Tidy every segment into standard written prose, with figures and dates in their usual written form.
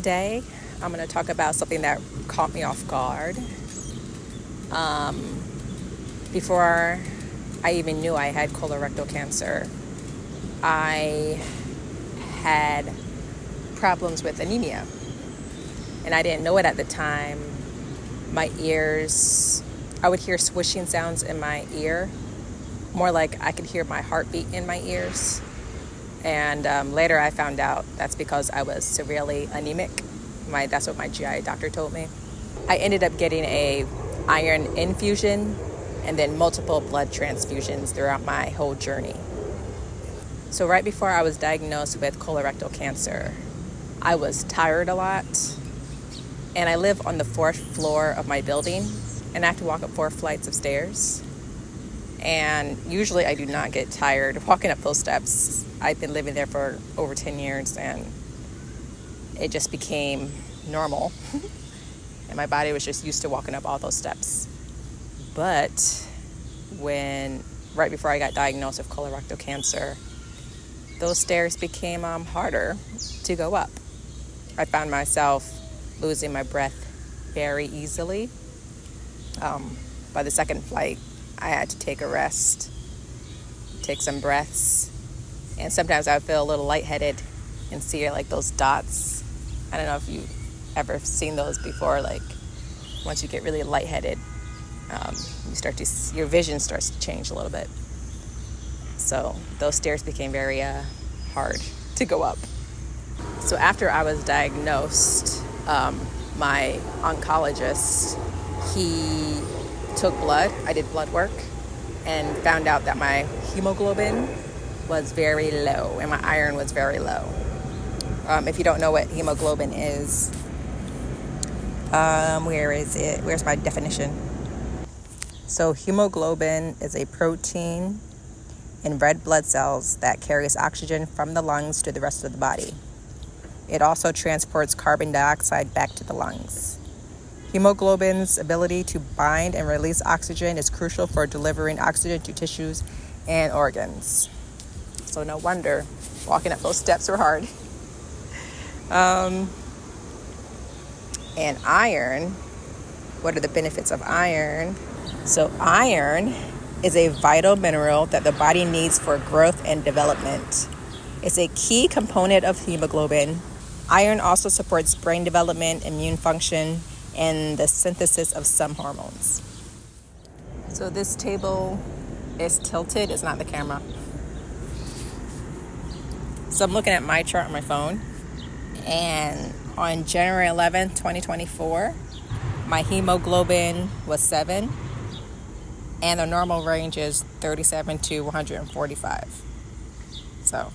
Today, I'm going to talk about something that caught me off guard. Before I even knew I had colorectal cancer, I had problems with anemia. And I didn't know it at the time. My ears, I would hear swishing sounds in my ear, more like I could hear my heartbeat in my ears. And later I found out that's because I was severely anemic. That's what my GI doctor told me. I ended up getting a iron infusion and then multiple blood transfusions throughout my whole journey. So right before I was diagnosed with colorectal cancer, I was tired a lot. And I live on the 4th floor of my building, and I have to walk up 4 flights of stairs. And usually I do not get tired walking up those steps. I've been living there for over 10 years, and it just became normal. And my body was just used to walking up all those steps. But right before I got diagnosed with colorectal cancer, those stairs became harder to go up. I found myself losing my breath very easily. By the second flight, I had to take a rest, take some breaths, and sometimes I would feel a little lightheaded and see like those dots. I don't know if you've ever seen those before. Like once you get really lightheaded, your vision starts to change a little bit. So those stairs became very hard to go up. So after I was diagnosed, my oncologist, he took blood. I did blood work and found out that my hemoglobin was very low and my iron was very low. If you don't know what hemoglobin is, where is it? Where's my definition? So hemoglobin is a protein in red blood cells that carries oxygen from the lungs to the rest of the body. It also transports carbon dioxide back to the lungs. Hemoglobin's ability to bind and release oxygen is crucial for delivering oxygen to tissues and organs. So no wonder walking up those steps were hard. And iron, what are the benefits of iron? So iron is a vital mineral that the body needs for growth and development. It's a key component of hemoglobin. Iron also supports brain development, immune function, and the synthesis of some hormones. So this table is tilted. It's not the camera. So I'm looking at my chart on my phone. And on January 11th, 2024, my hemoglobin was 7. And the normal range is 37 to 145. So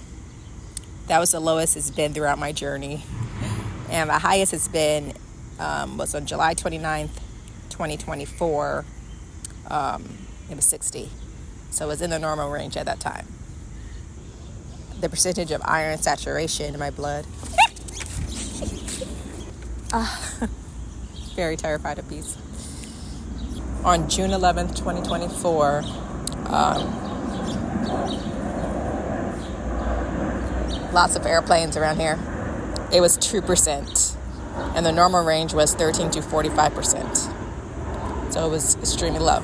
that was the lowest it's been throughout my journey. And the highest it's been was on July 29th, 2024. It was 60. So it was in the normal range at that time. The percentage of iron saturation in my blood. Very terrified of bees. On June 11th, 2024, lots of airplanes around here. It was 2%, and the normal range was 13 to 45%. So it was extremely low.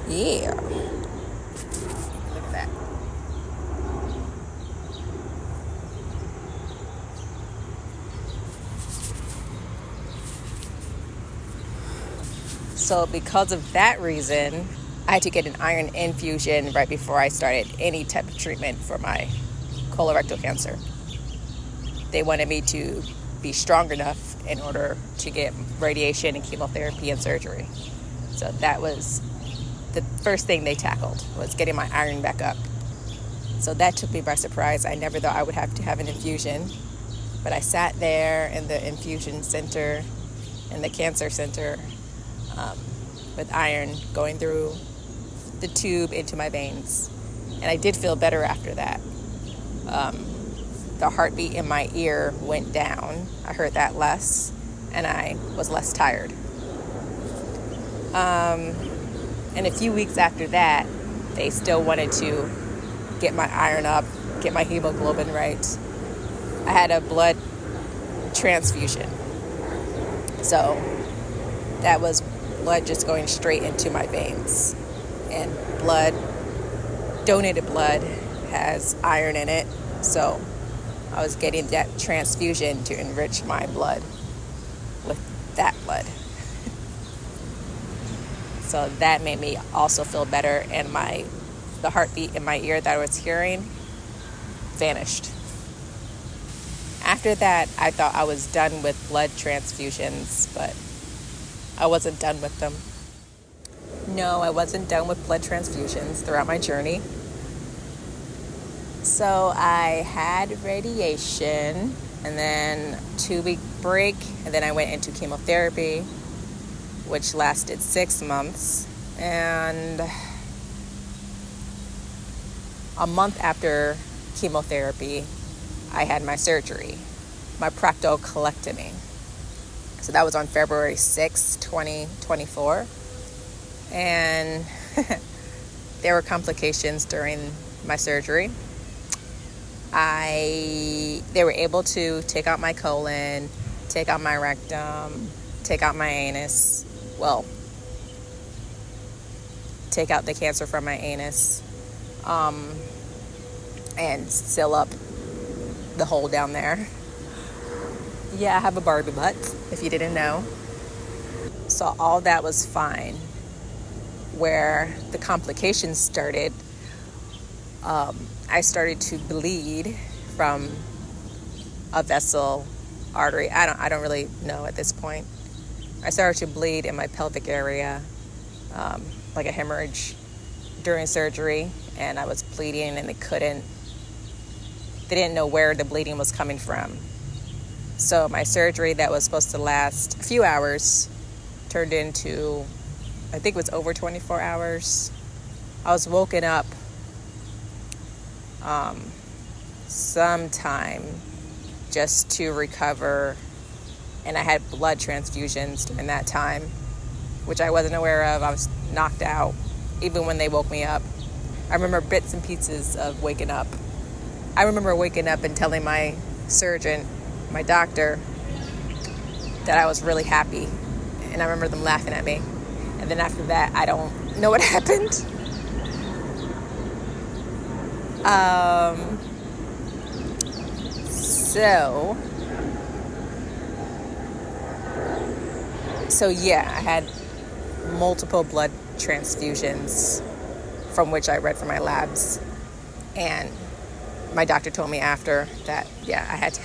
Yeah. Look at that. So because of that reason, I had to get an iron infusion right before I started any type of treatment for my colorectal cancer. They wanted me to be strong enough in order to get radiation and chemotherapy and surgery. So that was the first thing they tackled, was getting my iron back up. So that took me by surprise. I never thought I would have to have an infusion. But I sat there in the infusion center, in the cancer center, with iron going through the tube into my veins. And I did feel better after that. The heartbeat in my ear went down. I heard that less, and I was less tired. And a few weeks after that, they still wanted to get my iron up get my hemoglobin right. I had a blood transfusion. So that was blood just going straight into my veins. And donated blood has iron in it. So I was getting that transfusion to enrich my blood with that blood. So that made me also feel better, and the heartbeat in my ear that I was hearing vanished. After that, I thought I was done with blood transfusions, but I wasn't done with them. No, I wasn't done with blood transfusions throughout my journey. So I had radiation, and then 2-week break, and then I went into chemotherapy, which lasted 6 months. And a month after chemotherapy, I had my surgery, my proctocolectomy. So that was on February 6, 2024. And there were complications during my surgery. They were able to take out my colon, take out my rectum, take out my anus. Well, take out the cancer from my anus, and seal up the hole down there. Yeah, I have a Barbie butt, if you didn't know. So all that was fine. Where the complications started, I started to bleed from a vessel, artery. I don't really know at this point. I started to bleed in my pelvic area, like a hemorrhage during surgery, and I was bleeding, and they didn't know where the bleeding was coming from. So my surgery that was supposed to last a few hours turned into, I think it was over 24 hours. I was woken up sometime just to recover, and I had blood transfusions during that time, which I wasn't aware of. I was knocked out even when they woke me up. I remember bits and pieces of waking up. I remember waking up and telling my surgeon, my doctor, that I was really happy, and I remember them laughing at me. And then after that, I don't know what happened. So yeah, I had multiple blood transfusions from which I read from my labs. And my doctor told me after that, yeah, I had to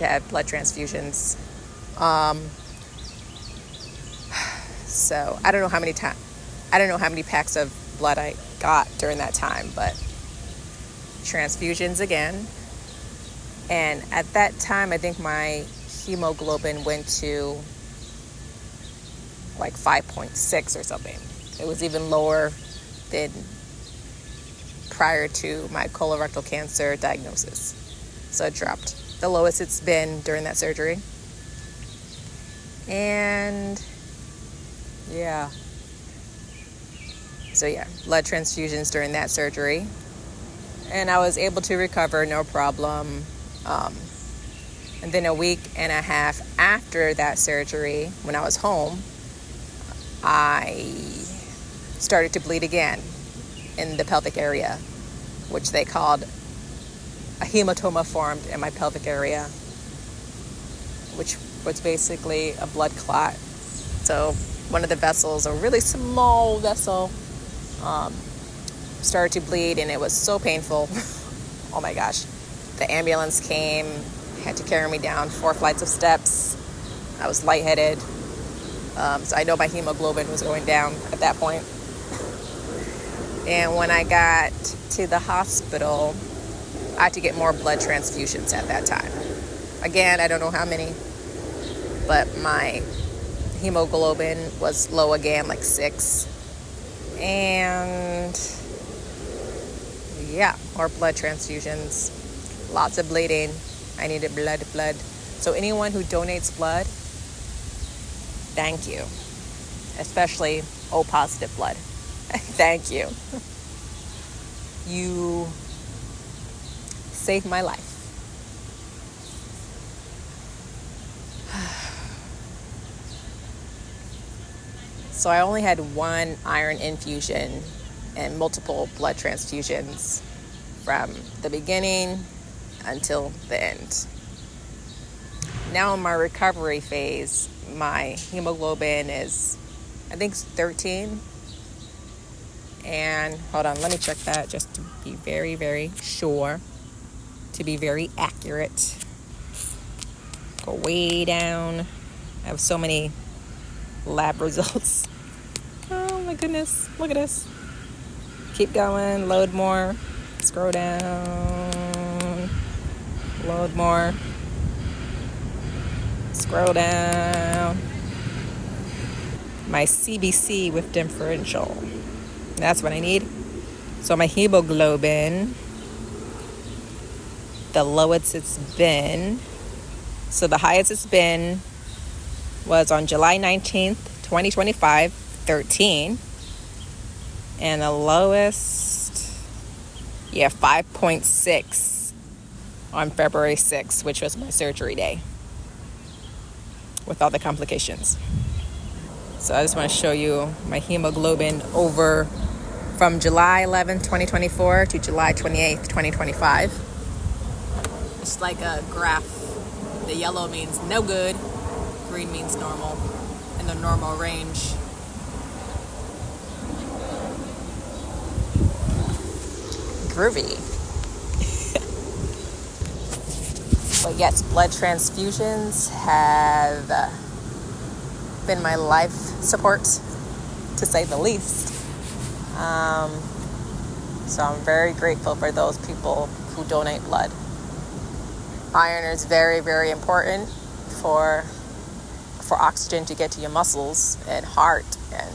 have blood transfusions. So I don't know how many packs of blood I got during that time, but transfusions again. And at that time, I think my hemoglobin went to like 5.6 or something. It was even lower than prior to my colorectal cancer diagnosis. So it dropped. The lowest it's been during that surgery. And yeah. So yeah, blood transfusions during that surgery. And I was able to recover, no problem. And then a week and a half after that surgery, when I was home, I started to bleed again in the pelvic area, which they called a hematoma formed in my pelvic area, which was basically a blood clot. So one of the vessels, a really small vessel, started to bleed, and it was so painful. Oh my gosh. The ambulance came, had to carry me down 4 flights of steps. I was lightheaded. So I know my hemoglobin was going down at that point. And when I got to the hospital, I had to get more blood transfusions at that time. Again, I don't know how many, but my hemoglobin was low again, like 6. And yeah, more blood transfusions, lots of bleeding. I needed blood. So anyone who donates blood, thank you. Especially O positive blood. Thank you. You saved my life. So I only had one iron infusion and multiple blood transfusions from the beginning until the end. Now in my recovery phase, my hemoglobin is, I think, 13. And hold on, let me check that just to be very, very sure, to be very accurate. Go way down. I have so many lab results. Oh my goodness, look at this. Keep going, load more, scroll down, load more, scroll down. My CBC with differential, that's what I need. So my hemoglobin, the lowest it's been, so the highest it's been was on July 19th, 2025, 13. And the lowest, 5.6 on February 6th, which was my surgery day, with all the complications. So I just want to show you my hemoglobin over from July 11th, 2024 to July 28th, 2025. It's like a graph. The yellow means no good, green means normal, in the normal range. Groovy. But yes, blood transfusions have been my life support, to say the least. So I'm very grateful for those people who donate blood. Iron is very, very important for oxygen to get to your muscles and heart. And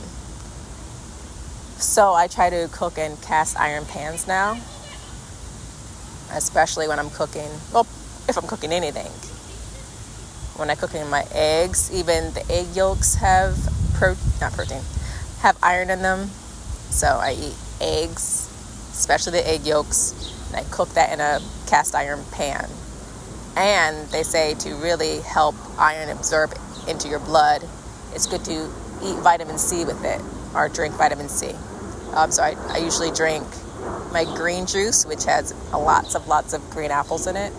so I try to cook in cast iron pans now, especially when I'm cooking, well, if I'm cooking anything. When I'm cooking my eggs, even the egg yolks have have iron in them. So I eat eggs, especially the egg yolks, and I cook that in a cast iron pan. And they say to really help iron absorb into your blood, it's good to eat vitamin C with it, or drink vitamin C. So I usually drink my green juice, which has lots of green apples in it.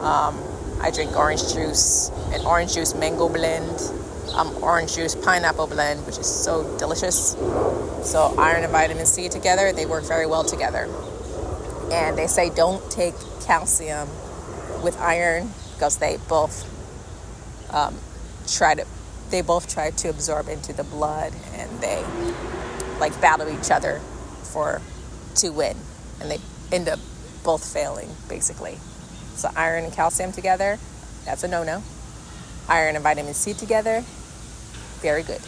I drink orange juice, an orange juice mango blend, orange juice pineapple blend, which is so delicious. So iron and vitamin C together, they work very well together. And they say don't take calcium with iron, because they both try to absorb into the blood, and they like battle each other to win, and they end up both failing basically. So iron and calcium together, that's a no-no. Iron and vitamin C together, very good.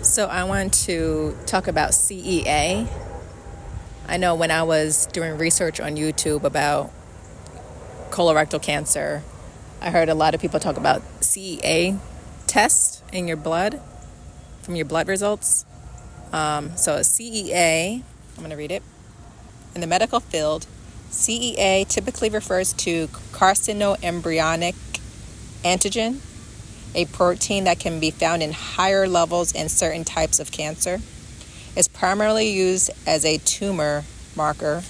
So I want to talk about CEA. I know when I was doing research on YouTube about colorectal cancer, I heard a lot of people talk about CEA test in your blood, from your blood results. So CEA, I'm going to read it. In the medical field, CEA typically refers to carcinoembryonic antigen, a protein that can be found in higher levels in certain types of cancer. It's primarily used as a tumor marker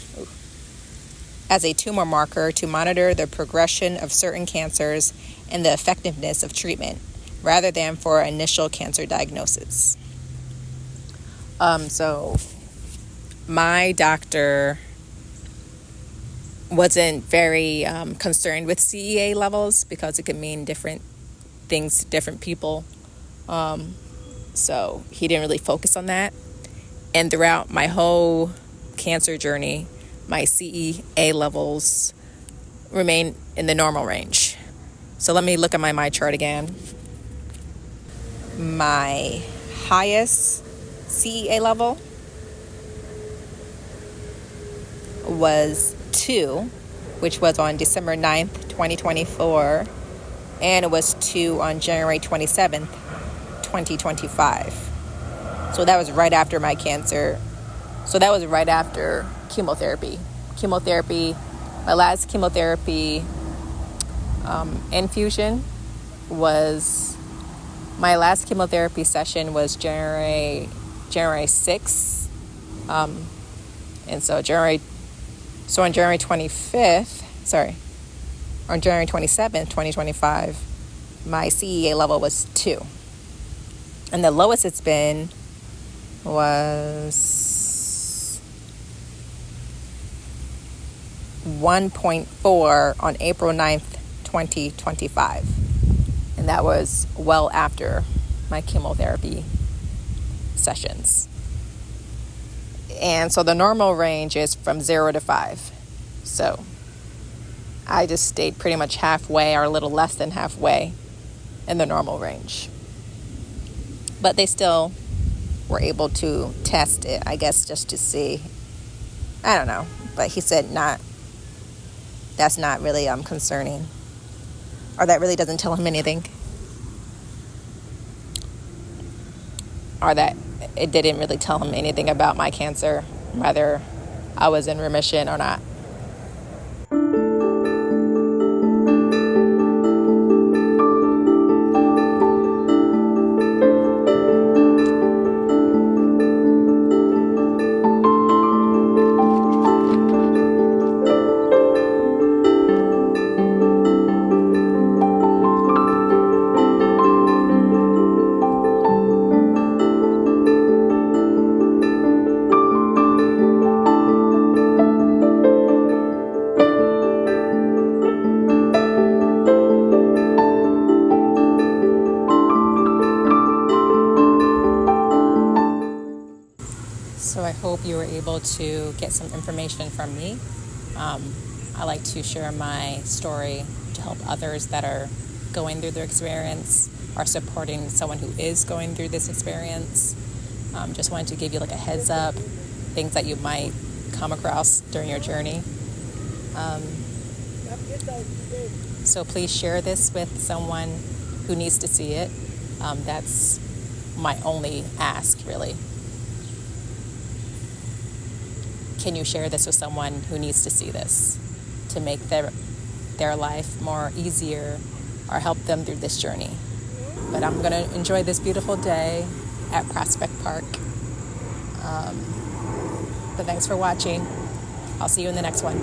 to monitor the progression of certain cancers and the effectiveness of treatment, rather than for initial cancer diagnosis. So my doctor wasn't very concerned with CEA levels, because it can mean different things to different people. So he didn't really focus on that. And throughout my whole cancer journey, my CEA levels remain in the normal range. So let me look at my chart again. My highest CEA level was 2, which was on December 9th, 2024, and it was 2 on January 27th, 2025. So that was right after my cancer. So that was right after chemotherapy. My last chemotherapy infusion was, my last chemotherapy session was January 6th. And so on January 25th, on January 27th, 2025, my CEA level was 2. And the lowest it's been was 1.4 on April 9th, 2025. And that was well after my chemotherapy sessions. And so the normal range is from 0 to 5. So I just stayed pretty much halfway, or a little less than halfway, in the normal range. But they still were able to test it, I guess, just to see. I don't know. But he said that's not really concerning. Or that really doesn't tell him anything. Or that it didn't really tell him anything about my cancer, whether I was in remission or not. So I hope you were able to get some information from me. I like to share my story to help others that are going through their experience or supporting someone who is going through this experience. Just wanted to give you like a heads up, things that you might come across during your journey. So please share this with someone who needs to see it. That's my only ask, really. Can you share this with someone who needs to see this to make their life more easier or help them through this journey? But I'm going to enjoy this beautiful day at Prospect Park. But thanks for watching. I'll see you in the next one.